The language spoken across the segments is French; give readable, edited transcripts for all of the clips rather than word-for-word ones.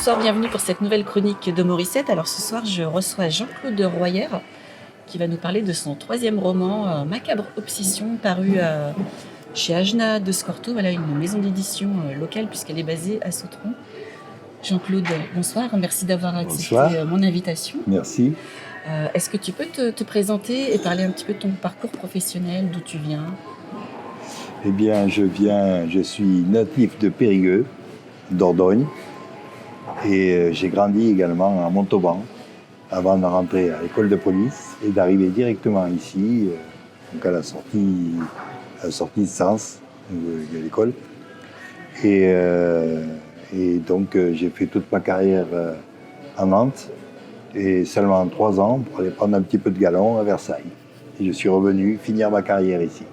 Bonsoir, bienvenue pour cette nouvelle chronique de Morissette. Alors ce soir, je reçois Jean-Claude Royer qui va nous parler de son troisième roman, Macabre Obsession, paru chez Ajna de Scorto, voilà, une maison d'édition locale puisqu'elle est basée à Sautron. Jean-Claude, bonsoir, merci d'avoir accepté mon invitation. Merci. Est-ce que tu peux te présenter et parler un petit peu de ton parcours professionnel, d'où tu viens? Eh bien, je suis natif de Périgueux, Dordogne, et j'ai grandi également à Montauban avant de rentrer à l'école de police et d'arriver directement ici, donc à la sortie de Sens, de l'école. Et donc j'ai fait toute ma carrière à Nantes, et seulement 3 ans pour aller prendre un petit peu de galon à Versailles. Et je suis revenu finir ma carrière ici.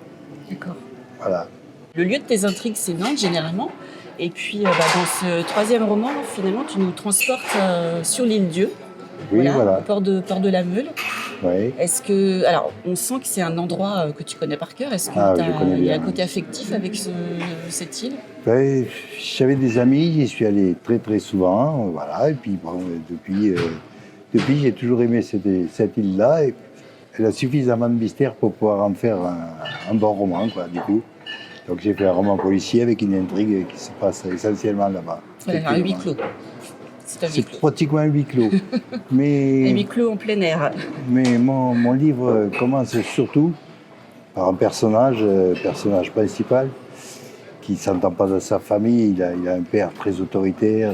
D'accord. Voilà. Le lieu de tes intrigues, c'est Nantes, généralement. Et puis, dans ce troisième roman, finalement, tu nous transportes sur l'île Dieu. Oui, voilà. Au port de la Meule. Oui. Est-ce que... Alors, on sent que c'est un endroit que tu connais par cœur. Est-ce qu'il y a un côté affectif avec cette île? Ben, j'avais des amis, j'y suis allé très très souvent. Voilà. Et puis, bon, depuis j'ai toujours aimé cette île-là. Et elle a suffisamment de mystère pour pouvoir en faire un bon roman, quoi, du coup. Donc j'ai fait un roman policier avec une intrigue qui se passe essentiellement là-bas. Voilà, un huis clos. C'est pratiquement un huis clos. Mais, un huis clos en plein air. Mais mon livre commence surtout par un personnage principal, qui ne s'entend pas de sa famille. Il a un père très autoritaire.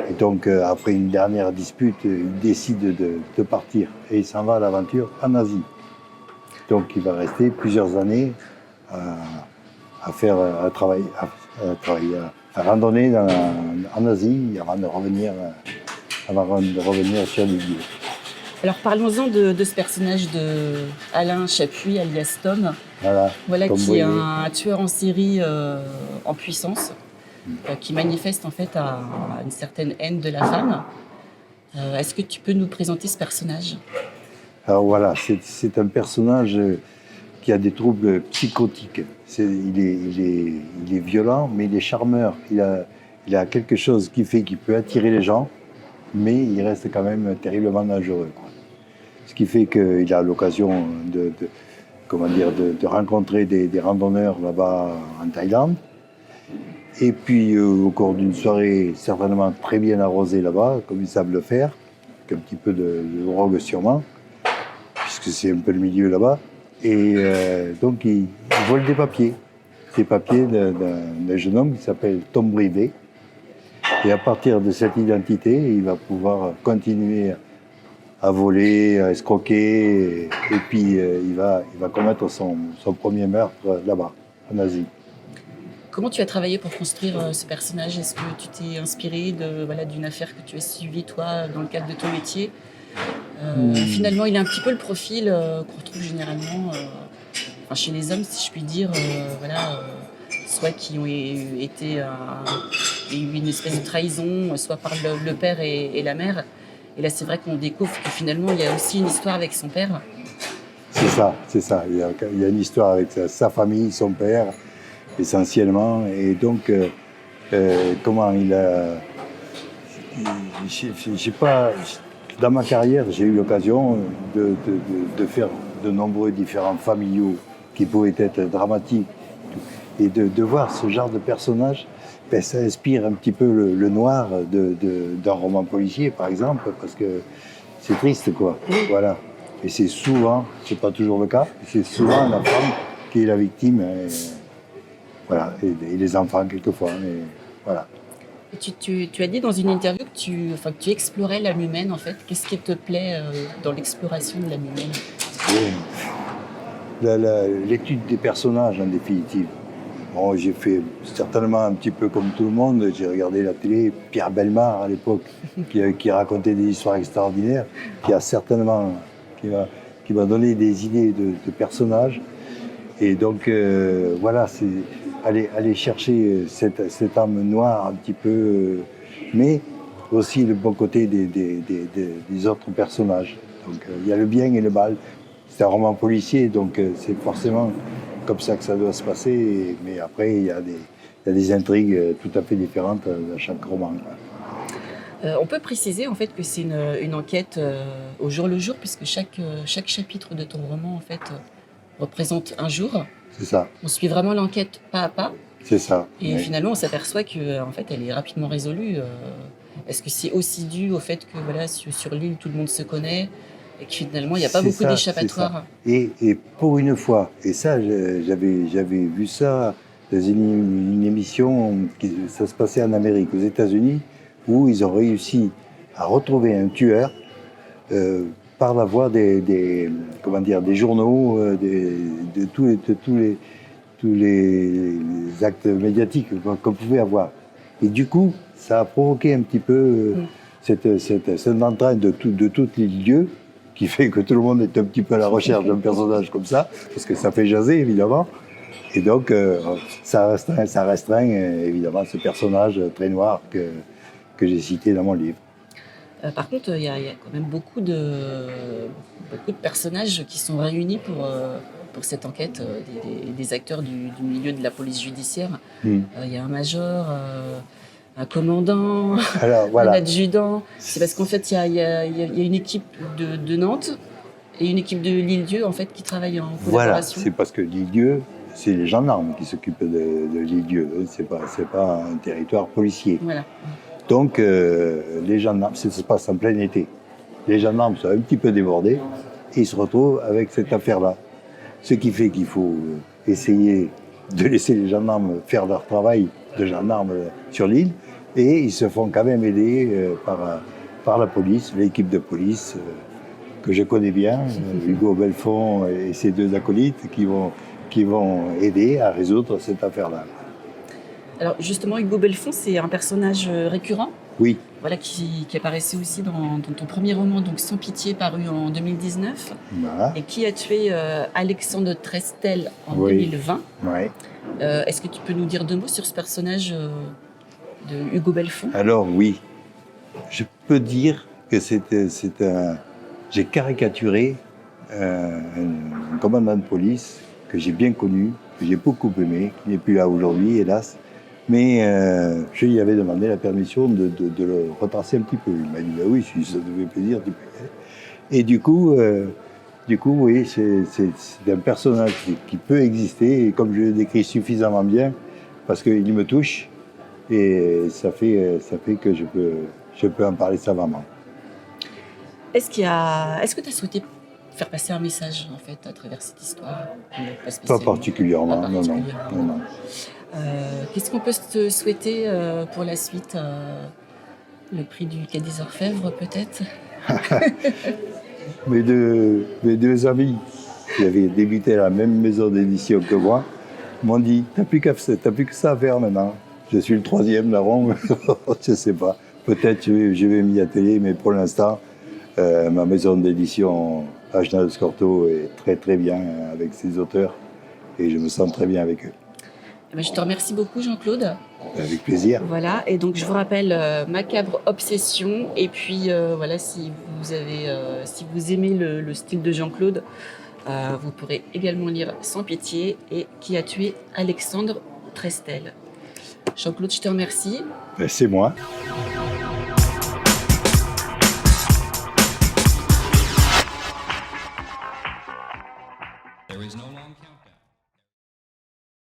Et donc, après une dernière dispute, il décide de partir. Et il s'en va à l'aventure en Asie. Donc, il va rester plusieurs années à randonner en Asie avant de revenir sur les lieux. Alors, parlons-en de ce personnage de Alain Chapuis, alias Tom. Voilà qui est un tueur en série en puissance. Qui manifeste en fait une certaine haine de la femme. Est-ce que tu peux nous présenter ce personnage? Alors voilà, c'est un personnage qui a des troubles psychotiques. Il est violent, mais il est charmeur. Il a quelque chose qui fait qu'il peut attirer les gens, mais il reste quand même terriblement dangereux, quoi. Ce qui fait qu'il a l'occasion de rencontrer des randonneurs là-bas en Thaïlande. Et puis, au cours d'une soirée certainement très bien arrosée là-bas, comme ils savent le faire, avec un petit peu de drogue sûrement, puisque c'est un peu le milieu là-bas. Et donc, il vole des papiers d'un jeune homme qui s'appelle Tom Brivet. Et à partir de cette identité, il va pouvoir continuer à voler, à escroquer, et puis il va commettre son premier meurtre là-bas, en Asie. Comment tu as travaillé pour construire ce personnage? Est-ce que tu t'es inspiré d'une affaire que tu as suivie, toi, dans le cadre de ton métier? Finalement, il a un petit peu le profil qu'on retrouve généralement chez les hommes, si je puis dire, soit qui ont été eu une espèce de trahison, soit par le père et la mère. Et là, c'est vrai qu'on découvre que finalement, il y a aussi une histoire avec son père. C'est ça. Il y a une histoire avec sa famille, son père, essentiellement. Et donc, dans ma carrière, j'ai eu l'occasion de faire de nombreux différents familiaux qui pouvaient être dramatiques. Et de voir ce genre de personnage, ça inspire un petit peu le noir d'un roman policier, par exemple, parce que c'est triste, quoi. Voilà. Et c'est souvent, c'est pas toujours le cas, c'est souvent la femme qui est la victime. Voilà, et les enfants quelquefois, mais voilà. Et tu as dit dans une interview que tu explorais l'âme humaine, en fait. Qu'est-ce qui te plaît dans l'exploration de l'âme humaine? L'étude des personnages, en définitive. Bon, j'ai fait certainement un petit peu comme tout le monde, j'ai regardé la télé, Pierre Bellemare à l'époque, qui racontait des histoires extraordinaires, qui m'a donné des idées de personnages. Et donc, voilà, c'est aller chercher cette âme noire un petit peu, mais aussi le bon côté des autres personnages. Donc, il y a le bien et le mal. C'est un roman policier, donc c'est forcément comme ça que ça doit se passer. Mais après, il y a des intrigues tout à fait différentes dans chaque roman, quoi. On peut préciser en fait que c'est une enquête au jour le jour, puisque chaque chapitre de ton roman en fait représente un jour. C'est ça, On suit vraiment l'enquête pas à pas, c'est ça. et Oui. finalement on s'aperçoit que en fait elle est rapidement résolue. Est-ce que c'est aussi dû au fait que voilà sur l'île tout le monde se connaît et que finalement il n'y a pas C'est beaucoup ça, d'échappatoires? et pour une fois, et ça, j'avais vu ça dans une émission, ça se passait en Amérique, aux États-Unis, où ils ont réussi à retrouver un tueur par la voie comment dire, des journaux, de tous les actes médiatiques qu'on pouvait avoir. Et du coup, ça a provoqué un petit peu cet entrain de toutes les lieux qui fait que tout le monde est un petit peu à la recherche d'un personnage comme ça, parce que ça fait jaser, évidemment. Et donc, ça restreint évidemment, ce personnage très noir que j'ai cité dans mon livre. Par contre, il y a quand même beaucoup de personnages qui sont réunis pour cette enquête, des acteurs du milieu de la police judiciaire. Il y a un major, un commandant, Alors, un voilà. adjudant. C'est parce qu'en fait, il y a une équipe de Nantes et une équipe de l'Île-Dieu en fait, qui travaillent en Voilà, collaboration. c'est parce que l'Île-Dieu, c'est les gendarmes qui s'occupent de l'Île-Dieu. C'est pas un territoire policier. Voilà. Donc, les gendarmes, ça se passe en plein été. Les gendarmes sont un petit peu débordés et ils se retrouvent avec cette affaire-là. Ce qui fait qu'il faut essayer de laisser les gendarmes faire leur travail de gendarmes sur l'île, et ils se font quand même aider par la police, l'équipe de police que je connais bien, Hugo Belfond et ses deux acolytes qui vont aider à résoudre cette affaire-là. Alors justement, Hugo Belfond, c'est un personnage récurrent, Oui, voilà, qui apparaissait aussi dans ton premier roman, donc Sans pitié, paru en 2019, voilà. et qui a tué Alexandre Trestel en Oui. 2020. Ouais. Est-ce que tu peux nous dire deux mots sur ce personnage de Hugo Belfond? Alors oui, je peux dire que j'ai caricaturé un commandant de police que j'ai bien connu, que j'ai beaucoup aimé, qui n'est plus là aujourd'hui, hélas. Mais je lui avais demandé la permission de le retracer un petit peu. Il m'a dit, bah oui, si ça te fait plaisir, tu peux y aller. Et du coup, oui, c'est un personnage qui peut exister, et comme je le décris suffisamment bien, parce qu'il me touche, et ça fait que je peux en parler savamment. Est-ce que tu as souhaité faire passer un message en fait à travers cette histoire? Pas particulièrement, Pas non. Qu'est-ce qu'on peut te souhaiter pour la suite? Le prix du Quai des Orfèvres peut-être? Mes deux amis qui avaient débuté à la même maison d'édition que moi m'ont dit, t'as plus que ça à faire maintenant. Je suis le troisième larron, je sais pas. Peut-être je vais m'y atteler, mais pour l'instant, ma maison d'édition Agenal Scorto est très très bien avec ses auteurs, et je me sens très bien avec eux. Je te remercie beaucoup Jean-Claude. Avec plaisir. Voilà, et donc je vous rappelle Macabre Obsession, et puis voilà, si vous aimez le style de Jean-Claude, vous pourrez également lire Sans pitié et Qui a tué Alexandre Trestel. Jean-Claude, je te remercie. C'est moi.